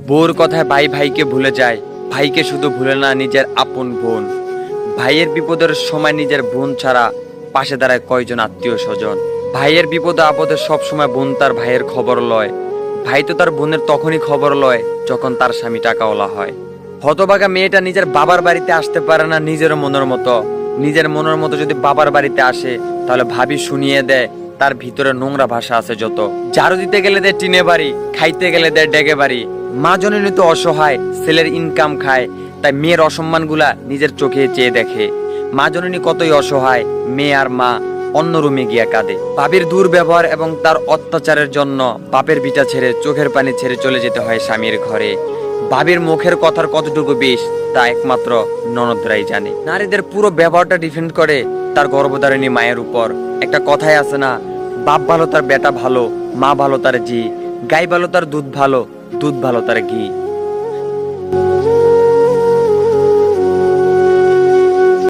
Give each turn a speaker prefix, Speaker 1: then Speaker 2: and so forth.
Speaker 1: বউর কথায় ভাই ভাইকে ভুলে যায়, ভাইকে শুধু ভুলে না নিজের আপন বোন। ভাইয়ের বিপদের সময় নিজের বোন ছাড়া পাশে দাঁড়ায় কয়জন আত্মীয় স্বজন। ভাইয়ের বিপদে আপদে সব সময় বোন তার ভাইয়ের খবর লয়। ভাই তো তার বোনের তখনই খবর লয় যখন তার স্বামী টাকাওয়ালা হয়। হতভাগা মেয়েটা নিজের বাবার বাড়িতে আসতে পারে না নিজের মনের মতো। নিজের মনের মতো যদি বাবার বাড়িতে আসে তাহলে ভাবি শুনিয়ে দেয় তার ভিতরে নোংরা ভাষা আছে যত। ঝাড়ু দিতে গেলে দেয় টিনে বাড়ি, খাইতে গেলে দেয় ডেগে বাড়ি। মা জননী তো অসহায়, ছেলের ইনকাম খায়, তাই মেয়ের অসম্মানগুলা নিজের চোখে চেয়ে দেখে। মা জননী কতই অসহায়, মেয়ে আর মা অন্য রুমে গিয়া কাঁদে। ভাবির দুর্ব্যবহার এবং তার অত্যাচারের জন্য বাপের ভিটা ছেড়ে চোখের পানি ছেড়ে চলে যেতে হয় স্বামীর ঘরে। ভাবির মুখের কথার কতটুকু বিষ তা একমাত্র ননদরাই জানে। নারীদের পুরো ব্যবহারটা ডিপেন্ড করে তার গর্ভধারিণী মায়ের উপর। একটা কথাই আছে না, বাপ ভালো তার বেটা ভালো, মা ভালো তার জি, গাই ভালো তার দুধ ভালো, দুধ ভালো তার ঘি।